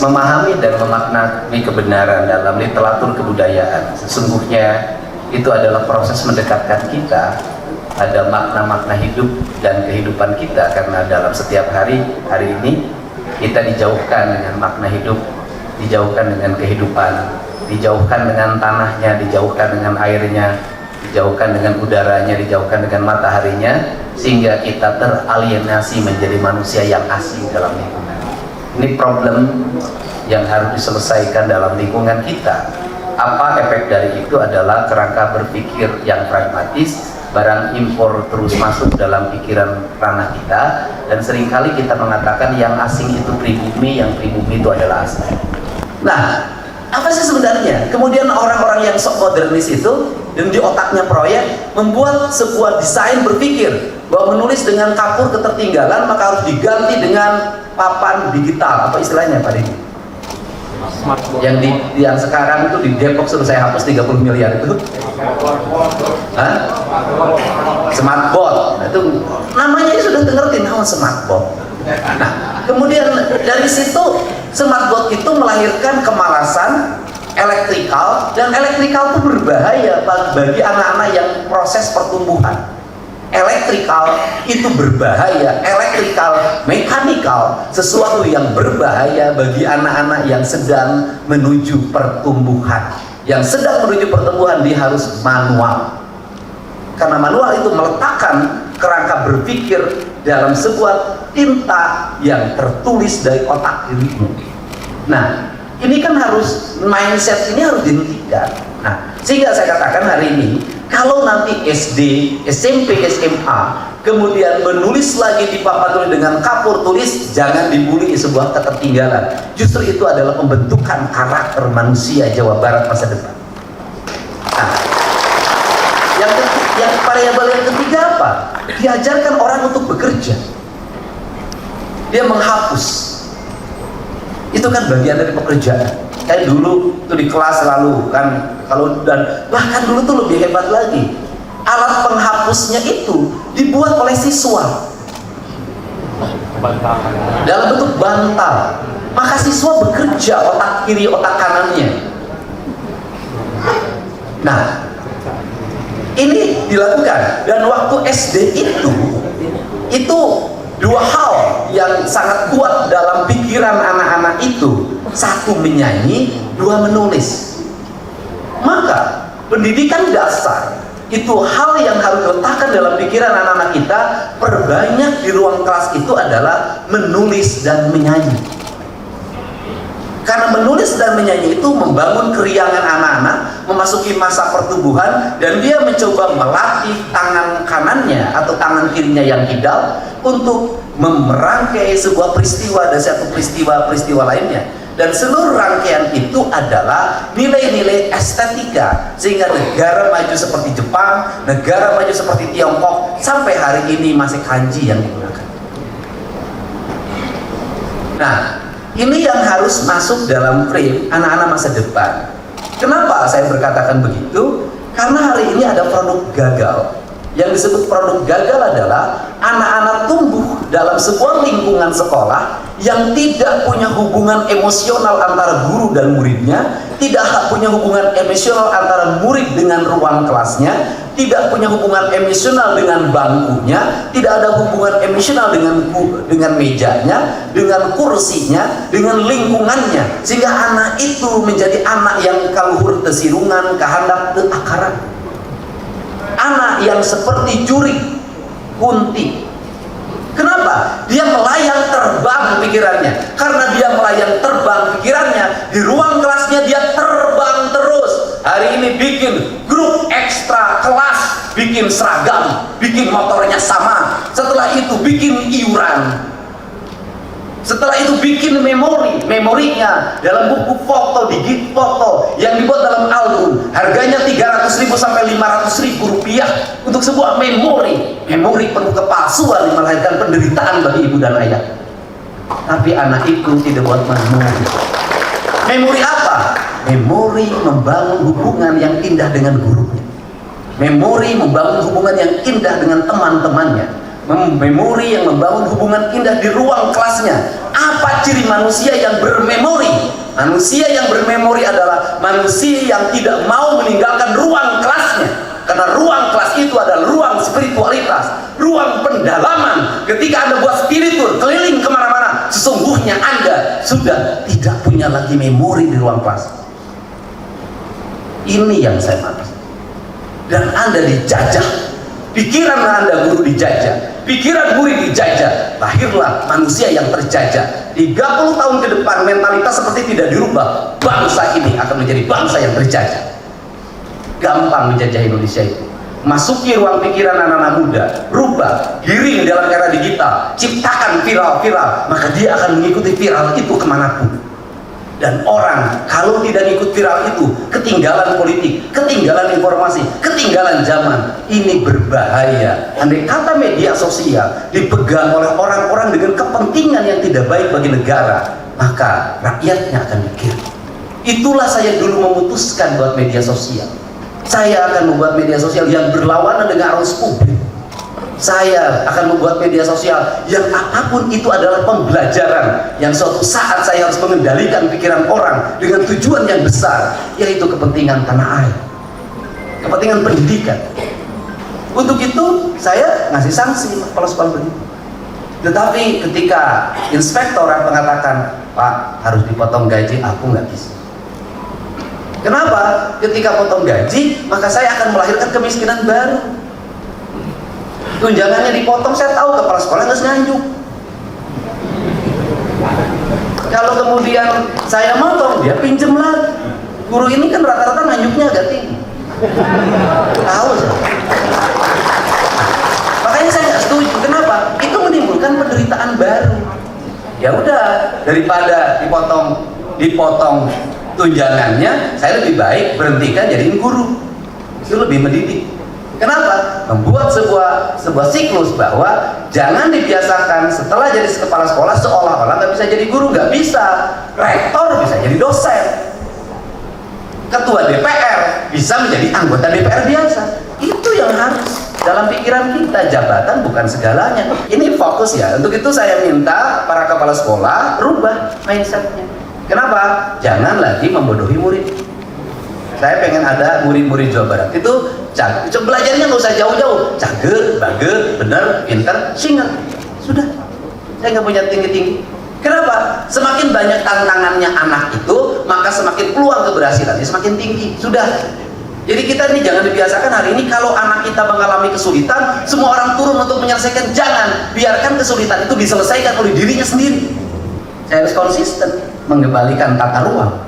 memahami dan memaknai kebenaran dalam literatur kebudayaan. Sesungguhnya itu adalah proses mendekatkan kita ada makna-makna hidup dan kehidupan kita, karena dalam setiap hari ini kita dijauhkan dengan makna hidup, dijauhkan dengan kehidupan, dijauhkan dengan tanahnya, dijauhkan dengan airnya, dijauhkan dengan udaranya, dijauhkan dengan mataharinya, sehingga kita teralienasi menjadi manusia yang asing dalam lingkungan. Ini problem yang harus diselesaikan dalam lingkungan kita. Apa efek dari itu adalah kerangka berpikir yang pragmatis, barang impor terus masuk dalam pikiran ranah kita, dan seringkali kita mengatakan yang asing itu pribumi, yang pribumi itu adalah asing. Nah, apa sih sebenarnya? Kemudian orang-orang yang sok modernis itu, yang di otaknya proyek, membuat sebuah desain berpikir bahwa menulis dengan kapur ketertinggalan maka harus diganti dengan papan digital. Apa istilahnya Pak Didi? Yang sekarang itu di Depok suruh saya hapus 30 miliar itu. Hah? Smartboard. Nah, itu namanya sudah ngerti nama smartboard. Nah, kemudian dari situ smartboard itu melahirkan kemalasan elektrikal, dan elektrikal itu berbahaya bagi anak-anak yang proses pertumbuhan. Elektrikal itu berbahaya, elektrikal, mekanikal, sesuatu yang berbahaya bagi anak-anak yang sedang menuju pertumbuhan. Yang sedang menuju pertumbuhan dia harus manual, karena manual itu meletakkan kerangka berpikir dalam sebuah tinta yang tertulis dari otak dirimu. Nah, ini kan harus, mindset ini harus dihentikan. Nah, sehingga saya katakan hari ini, kalau nanti SD, SMP, SMA kemudian menulis lagi di papan tulis dengan kapur tulis, jangan dibully sebuah ketertinggalan. Justru itu adalah pembentukan karakter manusia Jawa Barat masa depan. Nah, yang variabel yang ketiga apa? Diajarkan orang untuk bekerja. Dia menghapus. Itu kan bagian dari pekerjaan. Kayak dulu tuh di kelas selalu kan, kalau dan bahkan dulu tuh lebih hebat lagi, alat penghapusnya itu dibuat oleh siswa dalam bentuk bantal, maka siswa bekerja otak kiri otak kanannya. Nah, ini dilakukan, dan waktu SD itu dua hal yang sangat kuat dalam pikiran anak-anak itu. Satu menyanyi, dua menulis. Maka pendidikan dasar itu hal yang harus diletakkan dalam pikiran anak-anak kita. Perbanyak di ruang kelas itu adalah menulis dan menyanyi. Karena menulis dan menyanyi itu membangun keriangan anak-anak memasuki masa pertumbuhan, dan dia mencoba melatih tangan kanannya atau tangan kirinya yang kidal untuk merangkai sebuah peristiwa dan satu peristiwa lainnya. Dan seluruh rangkaian itu adalah nilai-nilai estetika, sehingga negara maju seperti Jepang, negara maju seperti Tiongkok, sampai hari ini masih kanji yang digunakan. Nah, ini yang harus masuk dalam frame anak-anak masa depan. Kenapa saya berkatakan begitu? Karena hari ini ada produk gagal. Yang disebut produk gagal adalah anak-anak tumbuh dalam sebuah lingkungan sekolah yang tidak punya hubungan emosional antara guru dan muridnya, tidak punya hubungan emosional antara murid dengan ruang kelasnya, tidak punya hubungan emosional dengan bangkunya, tidak ada hubungan emosional dengan mejanya, dengan kursinya, dengan lingkungannya, sehingga anak itu menjadi anak yang kaluhur tesirungan, kahandap teu akaran. Anak yang seperti curi, kunti. Kenapa? Dia melayang terbang pikirannya. Karena dia melayang terbang pikirannya, di ruang kelasnya dia terbang terus. Hari ini bikin grup ekstra kelas, bikin seragam, bikin motornya sama. Setelah itu bikin iuran. Setelah itu bikin memorinya dalam buku foto, digit foto yang dibuat dalam album, harganya 300.000 sampai 500.000 rupiah untuk sebuah memori penuh kepalsuan yang melahirkan penderitaan bagi ibu dan ayah. Tapi anak itu tidak buat memori. Memori apa? Memori membangun hubungan yang indah dengan gurunya. Memori membangun hubungan yang indah dengan teman-temannya. Memori yang membangun hubungan indah di ruang kelasnya. Apa ciri manusia yang bermemori? Manusia yang bermemori adalah manusia yang tidak mau meninggalkan ruang kelasnya, karena ruang kelas itu adalah ruang spiritualitas, ruang pendalaman. Ketika Anda buat spiritur keliling kemana-mana, sesungguhnya Anda sudah tidak punya lagi memori di ruang kelas. Ini yang saya maksud. Dan Anda dijajah, pikiran Anda guru dijajah, pikiran murid dijajah, lahirlah manusia yang terjajah. 30 tahun ke depan mentalitas seperti tidak dirubah, bangsa ini akan menjadi bangsa yang terjajah. Gampang menjajah Indonesia itu. Masuki ruang pikiran anak-anak muda, rubah, giring dalam era digital, ciptakan viral-viral, maka dia akan mengikuti viral itu kemanapun. Dan orang kalau tidak ikut viral itu, ketinggalan politik, ketinggalan informasi, ketinggalan zaman. Ini berbahaya. Andai kata media sosial dipegang oleh orang-orang dengan kepentingan yang tidak baik bagi negara, maka rakyatnya akan mikir. Itulah saya dulu memutuskan buat media sosial. Saya akan membuat media sosial yang berlawanan dengan arus publik. Saya akan membuat media sosial yang apapun itu adalah pembelajaran, yang suatu saat saya harus mengendalikan pikiran orang dengan tujuan yang besar, yaitu kepentingan tanah air, kepentingan pendidikan. Untuk itu saya ngasih sanksi kalau sekolah begitu. Tetapi ketika inspektorat mengatakan, Pak harus dipotong gaji, aku nggak bisa. Kenapa? Ketika potong gaji, maka saya akan melahirkan kemiskinan baru. Tunjangannya dipotong, saya tahu kepala sekolah nggak nganjuk. Kalau kemudian saya motong, dia pinjem lagi. Guru ini kan rata-rata nganjuknya agak tinggi. Tahu sih. Makanya saya nggak setuju. Kenapa? Itu menimbulkan penderitaan baru. Ya udah, daripada dipotong tunjangannya, saya lebih baik berhentikan jadiin guru. Itu lebih mendidik. Kenapa? Membuat sebuah siklus bahwa jangan dibiasakan setelah jadi kepala sekolah seolah-olah nggak bisa jadi guru. Nggak bisa. Rektor bisa jadi dosen, ketua DPR bisa menjadi anggota DPR biasa. Itu yang harus dalam pikiran kita. Jabatan bukan segalanya. Ini fokus ya. Untuk itu saya minta para kepala sekolah rubah mindsetnya. Kenapa? Jangan lagi membodohi murid. Saya pengen ada murid-murid Jawa Barat itu belajarnya nggak usah jauh-jauh, cager, bager, bener, pinter, singet, sudah. Saya nggak punya tinggi-tinggi. Kenapa? Semakin banyak tantangannya anak itu, maka semakin peluang keberhasilannya semakin tinggi. Sudah. Jadi kita ini jangan dibiasakan hari ini kalau anak kita mengalami kesulitan, semua orang turun untuk menyelesaikan. Jangan, biarkan kesulitan itu diselesaikan oleh dirinya sendiri. Saya harus konsisten mengembalikan tata ruang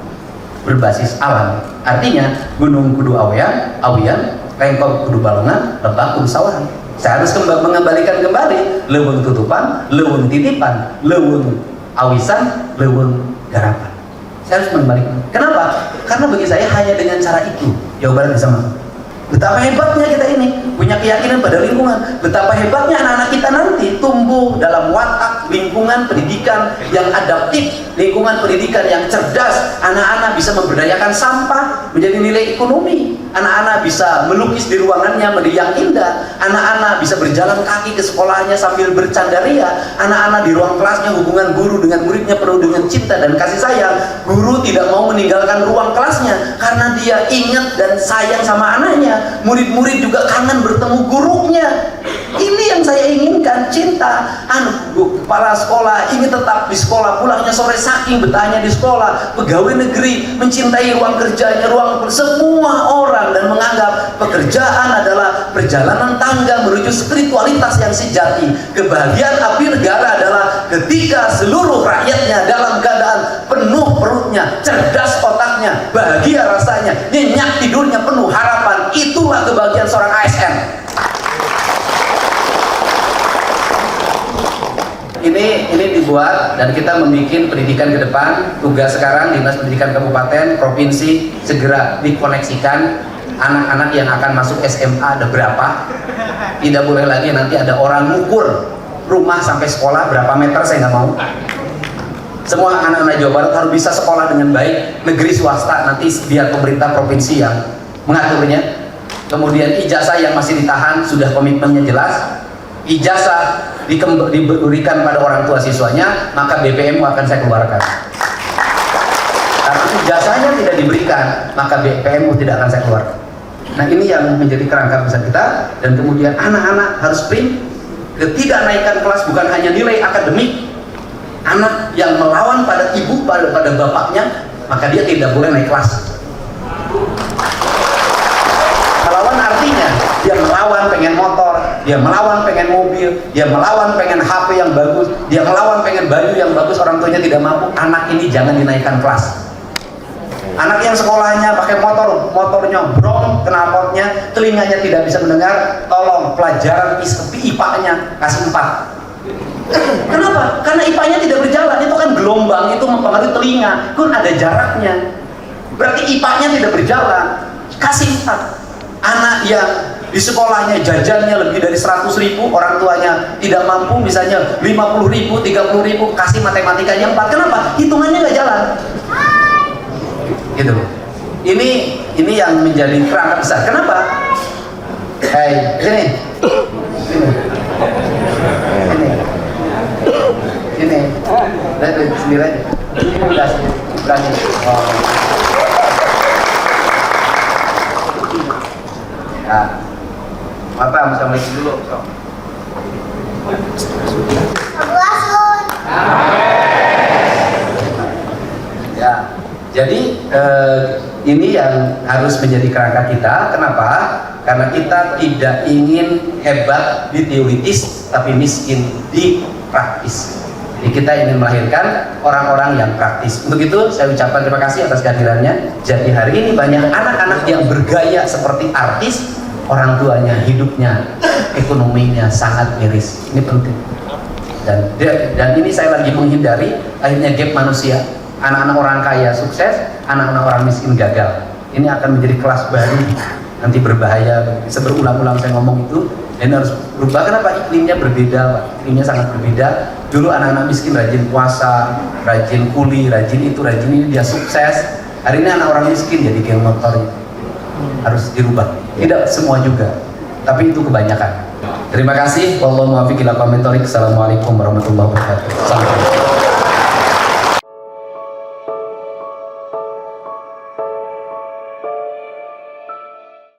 berbasis alam. Artinya gunung kudu awian, lengkong kudu balongan, lebah kudu sawahan. Saya harus mengembalikan kembali leuweung tutupan, leuweung titipan, leuweung awisan, leuweung garapan. Saya harus mengembalikan. Kenapa? Karena bagi saya hanya dengan cara itu Jawa Barat bisa masuk. Betapa hebatnya kita ini punya keyakinan pada lingkungan. Betapa hebatnya anak-anak kita nanti tumbuh dalam watak lingkungan pendidikan yang adaptif, lingkungan pendidikan yang cerdas. Anak-anak bisa memberdayakan sampah menjadi nilai ekonomi. Anak-anak bisa melukis di ruangannya menjadi yang indah. Anak-anak bisa berjalan kaki ke sekolahnya sambil bercandaria. Anak-anak di ruang kelasnya hubungan guru dengan muridnya penuh dengan cinta dan kasih sayang. Guru tidak mau meninggalkan ruang kelasnya karena dia ingat dan sayang sama anaknya. Murid-murid juga kangen bertemu gurunya. Ini yang saya inginkan, cinta. Kepala sekolah ingin tetap di sekolah, pulangnya sore saking betahnya di sekolah. Pegawai negeri mencintai ruang kerjanya, semua orang, dan menganggap pekerjaan adalah perjalanan tangga menuju spiritualitas yang sejati. Kebahagiaan abdi negara adalah ketika seluruh rakyatnya dalam keadaan penuh perutnya, cerdas otaknya, bahagia rasanya, nyenyak tidurnya, penuh harapan. Itulah kebahagiaan seorang ASN. Ini dibuat dan kita membuat pendidikan ke depan. Tugas sekarang Dinas Pendidikan Kabupaten, Provinsi segera dikoneksikan anak-anak yang akan masuk SMA ada berapa. Tidak boleh lagi nanti ada orang ngukur rumah sampai sekolah berapa meter, saya nggak mau. Semua anak-anak Jawa Barat harus bisa sekolah dengan baik. Negeri swasta nanti biar pemerintah provinsi yang mengaturnya. Kemudian ijazah yang masih ditahan sudah komitmennya jelas. ijazah diberikan pada orang tua siswanya, maka BPM akan saya keluarkan. Karena ijazahnya tidak diberikan, maka BPM tidak akan saya keluarkan. Nah, ini yang menjadi kerangka besar kita. Dan kemudian anak-anak harus print. Ketidak naikkan kelas bukan hanya nilai akademik. Anak yang melawan pada ibu, pada bapaknya, maka dia tidak boleh naik kelas. Melawan artinya dia melawan pengen motor, dia melawan pengen mobil, dia melawan pengen HP yang bagus, dia melawan pengen baju yang bagus, orang tuanya tidak mampu. Anak ini jangan dinaikkan kelas. Anak yang sekolahnya pakai motornya brong, knalpotnya, telinganya tidak bisa mendengar, tolong pelajaran IPA-nya kasih 4. Kenapa? Karena IPA-nya tidak berjalan. Itu kan gelombang, itu mempengaruhi telinga, itu ada jaraknya. Berarti IPA-nya tidak berjalan, kasih 4. Anak yang di sekolahnya jajannya lebih dari 100.000, orang tuanya tidak mampu, misalnya 50.000, 30.000, kasih matematikanya 4. Kenapa? Hitungannya nggak jalan. Gitu. Ini yang menjadi kerangka besar. Kenapa? Sini. Lihat sendiri aja. Ini berani. Ya. Mata assalamualaikum dulu. Ya. Jadi ini yang harus menjadi kerangka kita. Kenapa? Karena kita tidak ingin hebat di teoritis, tapi miskin di praktis. Jadi kita ingin melahirkan orang-orang yang praktis. Untuk itu saya ucapkan terima kasih atas kehadirannya. Jadi hari ini banyak anak-anak yang bergaya seperti artis, orang tuanya hidupnya, ekonominya sangat miris. Ini penting. Dan ini saya lagi menghindari akhirnya gap manusia. Anak-anak orang kaya sukses, anak-anak orang miskin gagal. Ini akan menjadi kelas baru, nanti berbahaya. Berulang-ulang saya ngomong itu. Dan harus berubah. Kenapa? Iklimnya berbeda, Pak. Iklimnya sangat berbeda. Dulu anak-anak miskin rajin puasa, rajin kuli, rajin itu, rajin ini, dia sukses. Hari ini anak orang miskin jadi geng motor. Harus dirubah. Tidak semua juga, tapi itu kebanyakan. Terima kasih. Wallahu muwaffiq ila aqwamit thoriq. Assalamualaikum warahmatullahi wabarakatuh.